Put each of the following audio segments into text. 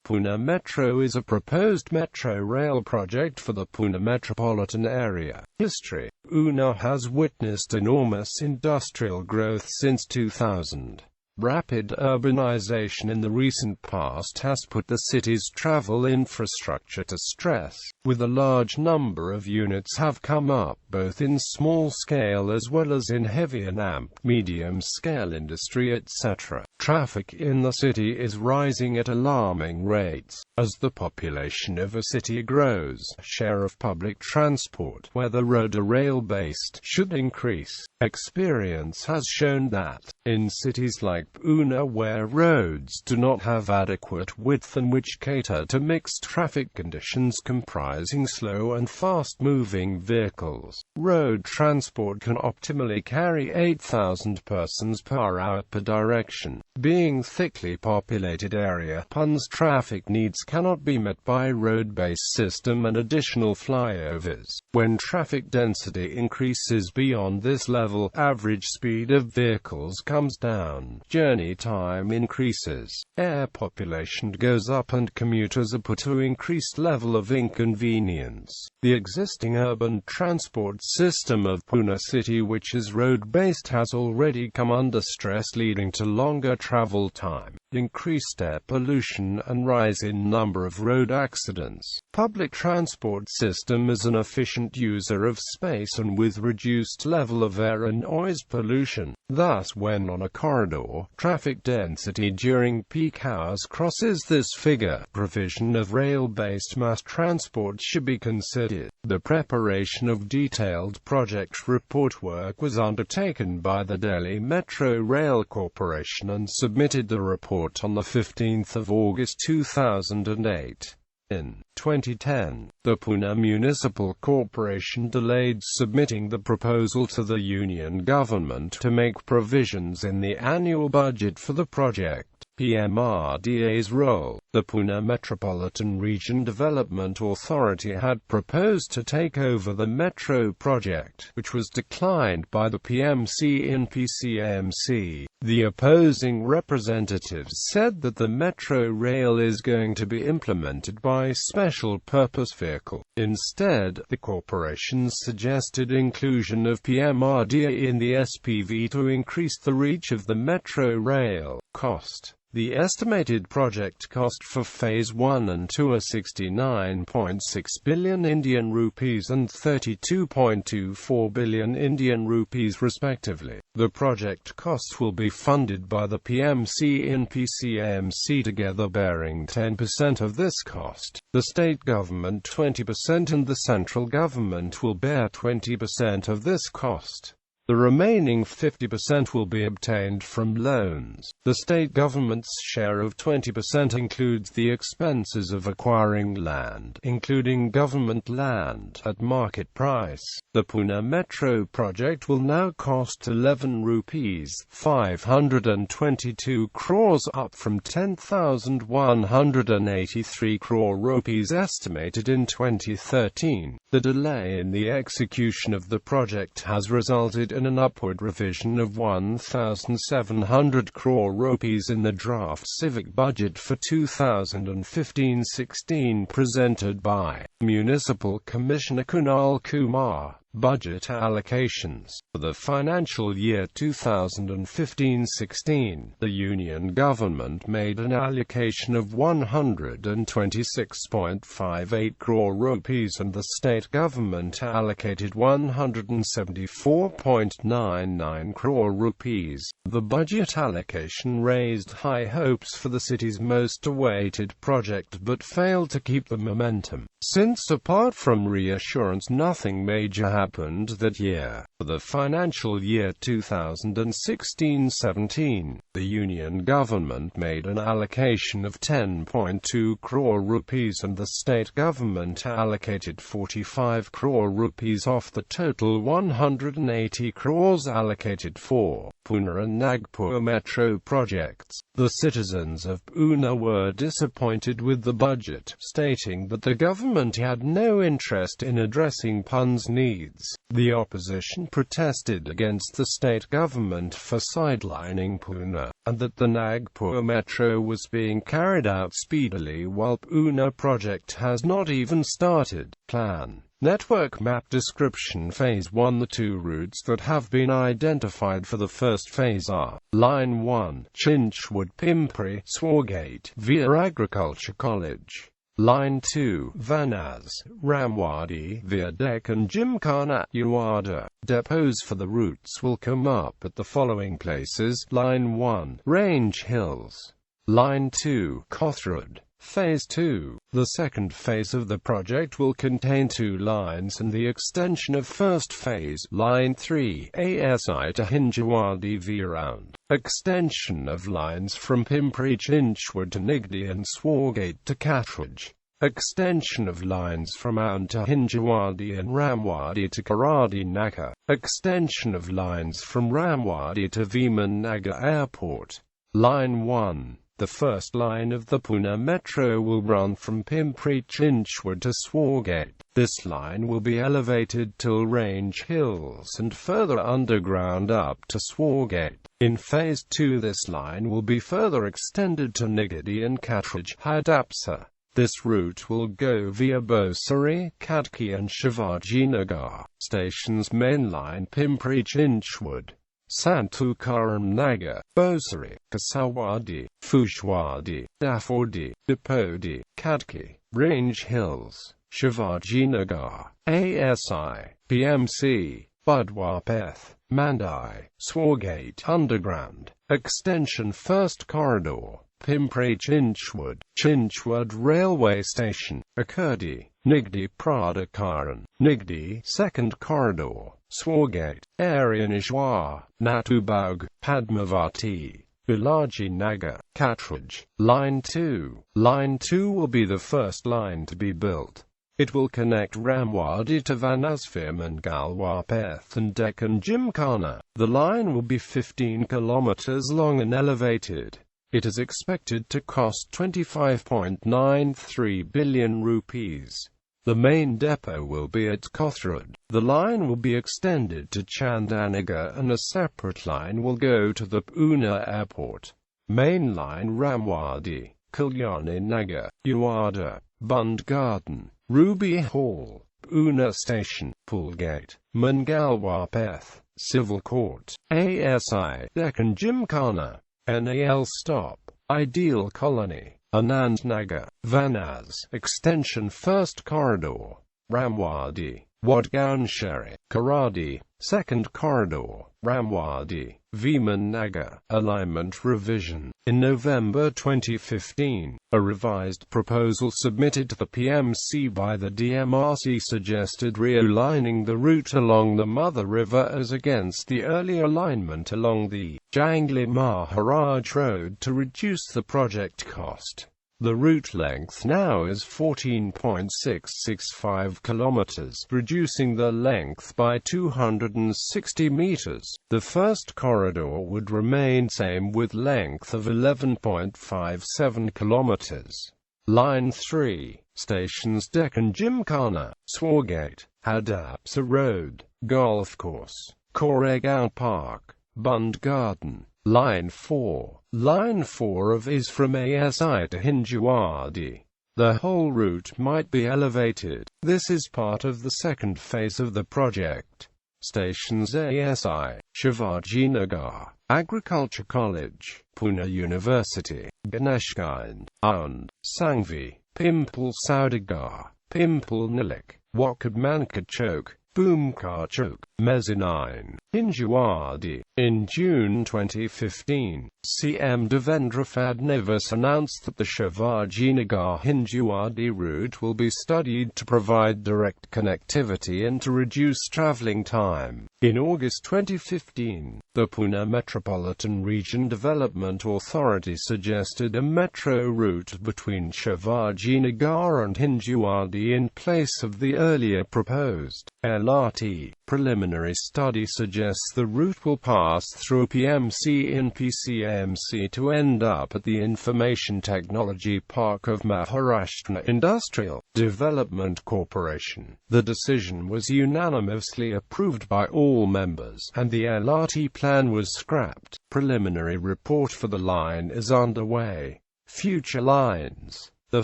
Pune Metro is a proposed metro rail project for the Pune Metropolitan Area. History: Pune has witnessed enormous industrial growth since 2000. Rapid urbanization in the recent past has put the city's travel infrastructure to stress, with a large number of units have come up both in small scale as well as in heavy and medium scale industry etc. Traffic in the city is rising at alarming rates. As the population of a city grows, share of public transport, whether road or rail-based, should increase. Experience has shown that, in cities like Pune where roads do not have adequate width and which cater to mixed traffic conditions comprising slow and fast-moving vehicles, road transport can optimally carry 8,000 persons per hour per direction. Being thickly populated area, Pune's traffic needs cannot be met by road-based system and additional flyovers. When traffic density increases beyond this level, average speed of vehicles comes down, journey time increases, air population goes up and commuters are put to increased level of inconvenience. The existing urban transport system of Pune city, which is road-based, has already come under stress, leading to longer travel time, increased air pollution and rise in number of road accidents. Public transport system is an efficient user of space and with reduced level of air and noise pollution. Thus, when on a corridor, traffic density during peak hours crosses this figure, provision of rail-based mass transport should be considered. The preparation of detailed project report work was undertaken by the Delhi Metro Rail Corporation and submitted the report on the 15th of August 2008. In 2010, the Pune Municipal Corporation delayed submitting the proposal to the Union Government to make provisions in the annual budget for the project. PMRDA's role. The Pune Metropolitan Region Development Authority had proposed to take over the metro project, which was declined by the PMC and PCMC. The opposing representatives said that the metro rail is going to be implemented by special purpose vehicle. Instead, the corporations suggested inclusion of PMRDA in the SPV to increase the reach of the metro rail. Cost. The estimated project cost for Phase 1 and 2 are 69.6 billion Indian rupees and 32.24 billion Indian rupees respectively. The project costs will be funded by the PMC and PCMC together, bearing 10% of this cost. The state government 20% and the central government will bear 20% of this cost. The remaining 50% will be obtained from loans. The state government's share of 20% includes the expenses of acquiring land, including government land, at market price. The Pune Metro project will now cost 11 rupees 522 crores, up from 10,183 crore rupees estimated in 2013. The delay in the execution of the project has resulted in an upward revision of 1,700 crore rupees in the draft civic budget for 2015-16 presented by Municipal Commissioner Kunal Kumar. Budget allocations. For the financial year 2015-16, the Union Government made an allocation of 126.58 crore rupees and the State Government allocated 174.99 crore rupees. The budget allocation raised high hopes for the city's most awaited project but failed to keep the momentum, since apart from reassurance nothing major happened that year. For the financial year 2016-17, the Union Government made an allocation of 10.2 crore rupees and the State Government allocated 45 crore rupees off the total 180 crores allocated for Pune and Nagpur Metro projects. The citizens of Pune were disappointed with the budget, stating that the government had no interest in addressing Pune's needs. decades, the opposition protested against the state government for sidelining Pune, and that the Nagpur Metro was being carried out speedily while Pune project has not even started. Plan. Network map description Phase 1. The two routes that have been identified for the first phase are Line 1, Chinchwad-Pimpri, Swargate, via Agriculture College. Line 2, Vanas, Ramwadi, via Deccan Gymkhana, Untitled. Depots for the routes will come up at the following places: Line 1, Range Hills. Line 2, Kothrad. Phase 2. The second phase of the project will contain two lines and the extension of first phase, Line 3, ASI to Hinjewadi via round. Extension of lines from Pimpri Chinchwad to Nigdi and Swargate to Kathraj. Extension of lines from Aun to Hinjewadi and Ramwadi to Karadi Nagar. Extension of lines from Ramwadi to Viman Nagar Airport. Line 1. The first line of the Pune Metro will run from Pimpri Chinchwad to Swargate. This line will be elevated till Range Hills and further underground up to Swargate. In Phase 2 this line will be further extended to Nigadi and Kathraj Hadapsar. This route will go via Bosari, Khadki and Shivajinagar. Stations mainline Pimpri Chinchwad, Santukaram Nagar, Bosari, Kasawadi, Fushwadi, Dafodi, Depodi, Khadki, Range Hills, Shivajinagar, ASI, PMC, Budwapeth, Mandai, Swargate Underground, Extension First Corridor, Pimpri Chinchwad, Chinchwad Railway Station, Akurdi, Nigdi Pradakaran, Nigdi Second Corridor, Swargate, Aryanishwar, Natubag, Padmavati, Bilaji Nagar, Kathraj. Line 2. Line 2 will be the first line to be built. It will connect Ramwadi to Vanasfim and Galwapeth and Deccan Gymkhana. The line will be 15 kilometers long and elevated. It is expected to cost 25.93 billion rupees. The main depot will be at Kothrad. The line will be extended to Chandanagar and a separate line will go to the Pune airport. Main line Ramwadi, Kalyani Nagar, Untitled, Bund Garden, Ruby Hall, Pune Station, Poolgate, Mangalwapeth, Civil Court, ASI, Deccan Gymkhana, NAL Stop, Ideal Colony, Anand Nagar, Vanas, Extension First Corridor, Ramwadi, Wadgaon Sheri, Karadi, Second Corridor, Ramwadi, Viman Nagar. Alignment Revision. In November 2015, a revised proposal submitted to the PMC by the DMRC suggested realigning the route along the Mother River as against the earlier alignment along the Jangli Maharaj Road to reduce the project cost. The route length now is 14.665 kilometers, reducing the length by 260 meters. The first corridor would remain same with length of 11.57 kilometers. Line 3, stations Deccan Gymkhana, Swargate, Hadapsar Road, Golf Course, Koregaon Park, Bund Garden. Line 4. Line 4 is from ASI to Hinjewadi. The whole route might be elevated. This is part of the second phase of the project. Stations ASI, Shivajinagar, Agriculture College, Pune University, Ganeshkind, Aund, Sangvi, Pimple Saudagar, Pimple Nilik, Wakadmanka Chowk, Boomkar Chowk, Mezzanine, Hinjewadi. In June 2015, CM Devendra Fadnavis announced that the Shivajinagar-Hinjewadi route will be studied to provide direct connectivity and to reduce travelling time. In August 2015, the Pune Metropolitan Region Development Authority suggested a metro route between Shivajinagar and Hinjewadi in place of the earlier proposed LRT. Preliminary study suggests suggests the route will pass through PMC in PCMC to end up at the Information Technology Park of Maharashtra Industrial Development Corporation. The decision was unanimously approved by all members, and the LRT plan was scrapped. Preliminary report for the line is underway. Future lines. The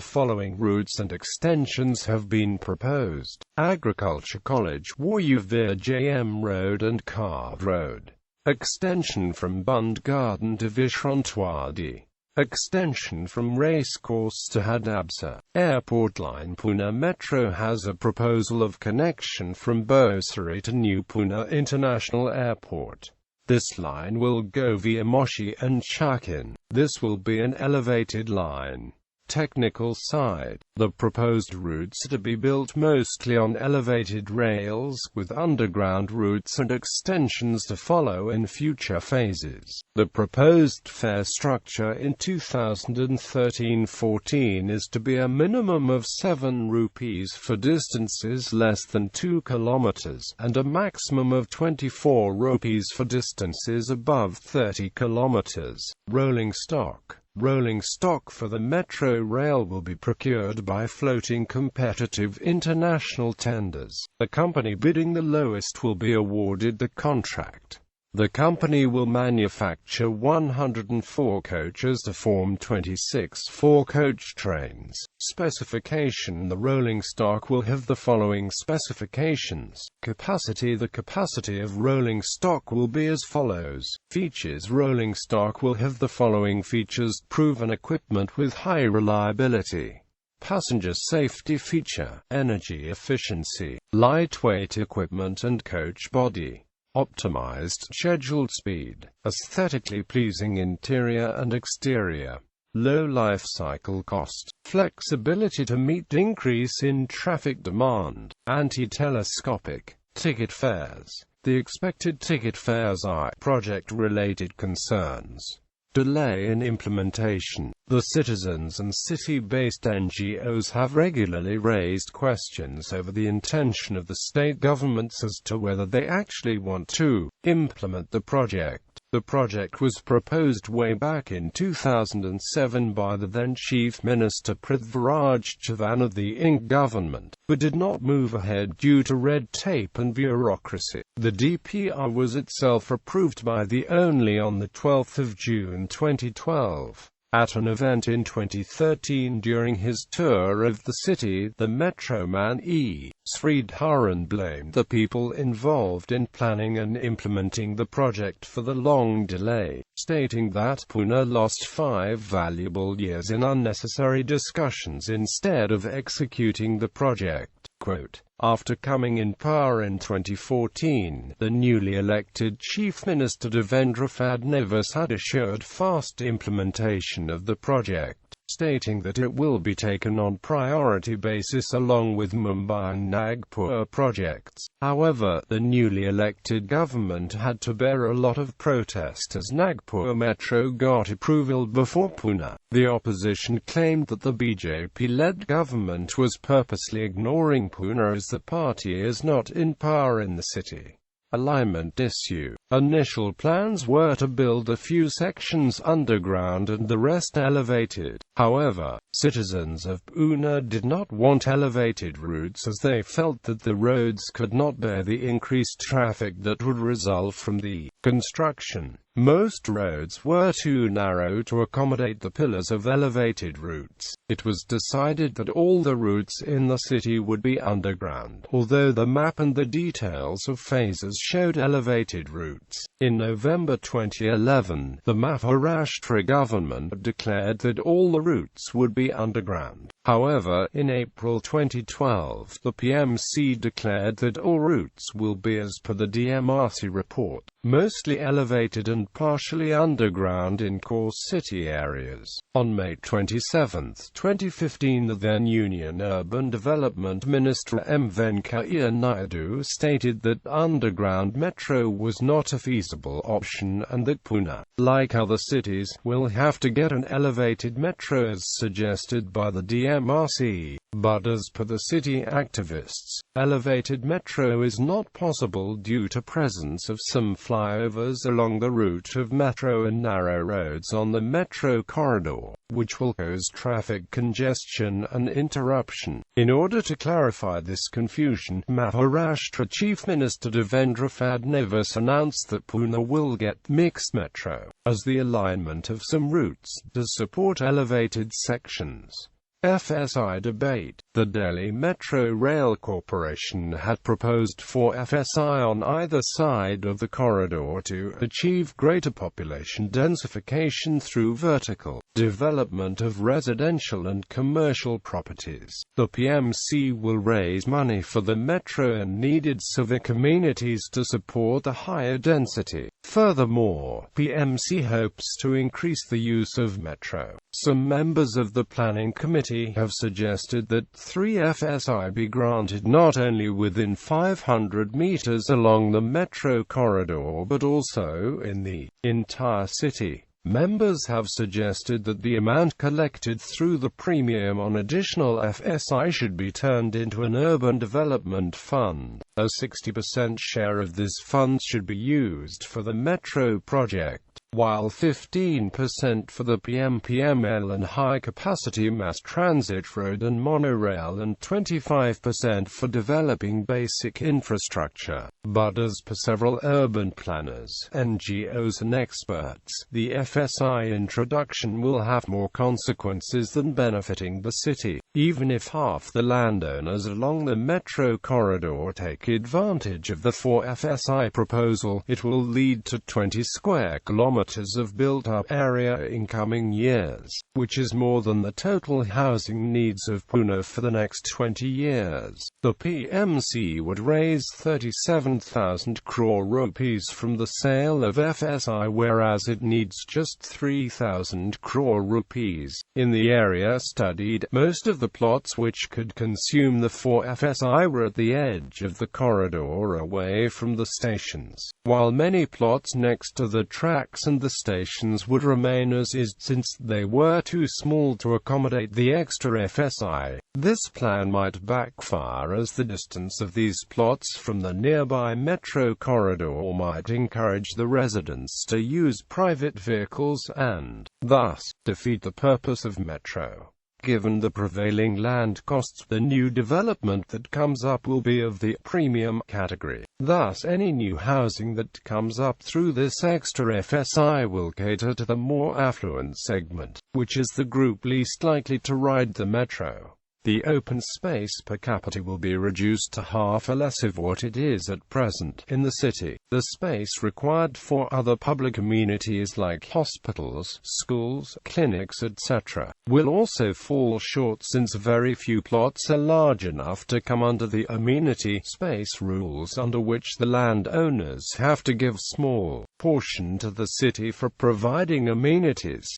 following routes and extensions have been proposed: Agriculture College, Waruvir JM Road and Carve Road. Extension from Bund Garden to Vishwantwadi. Extension from Racecourse to Hadabsa. Airport line. Pune Metro has a proposal of connection from Bosari to New Pune International Airport. This line will go via Moshi and Chakin. This will be an elevated line. Technical side. The proposed routes are to be built mostly on elevated rails, with underground routes and extensions to follow in future phases. The proposed fare structure in 2013-14 is to be a minimum of 7 rupees for distances less than 2 kilometers, and a maximum of 24 rupees for distances above 30 kilometers. Rolling stock. Rolling stock for the metro rail will be procured by floating competitive international tenders. The company bidding the lowest will be awarded the contract. The company will manufacture 104 coaches to form 26 four-coach trains. Specification. The rolling stock will have the following specifications. Capacity. The capacity of rolling stock will be as follows. Features. Rolling stock will have the following features: proven equipment with high reliability. Passenger safety feature. Energy efficiency. Lightweight equipment and coach body. Optimized scheduled speed, aesthetically pleasing interior and exterior, low life cycle cost, flexibility to meet increase in traffic demand, anti-telescopic, ticket fares. The expected ticket fares are project-related concerns. Delay in implementation. The citizens and city-based NGOs have regularly raised questions over the intention of the state governments as to whether they actually want to implement the project. The project was proposed way back in 2007 by the then Chief Minister Prithviraj Chavan of the Inc. government, but did not move ahead due to red tape and bureaucracy. The DPR was itself approved by the only on the 12th of June 2012. At an event in 2013 during his tour of the city, the Metroman E. Sridharan blamed the people involved in planning and implementing the project for the long delay, stating that Pune lost 5 valuable years in unnecessary discussions instead of executing the project. Quote, after coming in power in 2014, the newly elected Chief Minister Devendra Fadnavis had assured fast implementation of the project, stating that it will be taken on priority basis along with Mumbai and Nagpur projects. However, the newly elected government had to bear a lot of protest as Nagpur Metro got approval before Pune. The opposition claimed that the BJP-led government was purposely ignoring Pune as the party is not in power in the city. Alignment issue. Initial plans were to build a few sections underground and the rest elevated. However, citizens of Pune did not want elevated routes as they felt that the roads could not bear the increased traffic that would result from the construction. Most roads were too narrow to accommodate the pillars of elevated routes. It was decided that all the routes in the city would be underground, although the map and the details of phases showed elevated routes. In November 2011, the Maharashtra government declared that all the routes would be underground. However, in April 2012, the PMC declared that all routes will be as per the DMRC report, mostly elevated and partially underground in core city areas. On May 27, 2015, the then Union Urban Development Minister M. Venkaiah Naidu stated that underground metro was not a feasible option and that Pune, like other cities, will have to get an elevated metro as suggested by the DMRC. But as per the city activists, elevated metro is not possible due to presence of some flyovers along the route of metro and narrow roads on the metro corridor, which will cause traffic congestion and interruption. In order to clarify this confusion, Maharashtra Chief Minister Devendra Fadnavis announced that Pune will get mixed metro, as the alignment of some routes does support elevated sections. FSI debate. The Delhi Metro Rail Corporation had proposed for FSI on either side of the corridor to achieve greater population densification through vertical development of residential and commercial properties. The PMC will raise money for the metro and needed civic amenities to support the higher density. Furthermore, PMC hopes to increase the use of metro. Some members of the planning committee have suggested that 3 FSI be granted not only within 500 meters along the metro corridor but also in the entire city. Members have suggested that the amount collected through the premium on additional FSI should be turned into an urban development fund. A 60% share of this fund should be used for the metro project, while 15% for the PMPML and high-capacity mass transit road and monorail and 25% for developing basic infrastructure. But as per several urban planners, NGOs and experts, the FSI introduction will have more consequences than benefiting the city. Even if half the landowners along the metro corridor take advantage of the 4 FSI proposal, it will lead to 20 square kilometers of built-up area in coming years, which is more than the total housing needs of Pune for the next 20 years. The PMC would raise 37,000 crore rupees from the sale of FSI, whereas it needs just 3,000 crore rupees. In the area studied, most of the plots which could consume the 4 FSI were at the edge of the corridor away from the stations, while many plots next to the tracks and the stations would remain as is, since they were too small to accommodate the extra FSI. This plan might backfire, as the distance of these plots from the nearby metro corridor might encourage the residents to use private vehicles and, thus, defeat the purpose of metro. Given the prevailing land costs, the new development that comes up will be of the premium category. Thus, any new housing that comes up through this extra FSI will cater to the more affluent segment, which is the group least likely to ride the metro. The open space per capita will be reduced to half or less of what it is at present in the city. The space required for other public amenities like hospitals, schools, clinics, etc., will also fall short, since very few plots are large enough to come under the amenity space rules, under which the landowners have to give small portion to the city for providing amenities.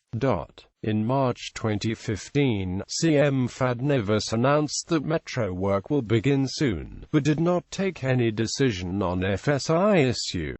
In March 2015, CM Fadnavis announced that metro work will begin soon, but did not take any decision on FSI issue.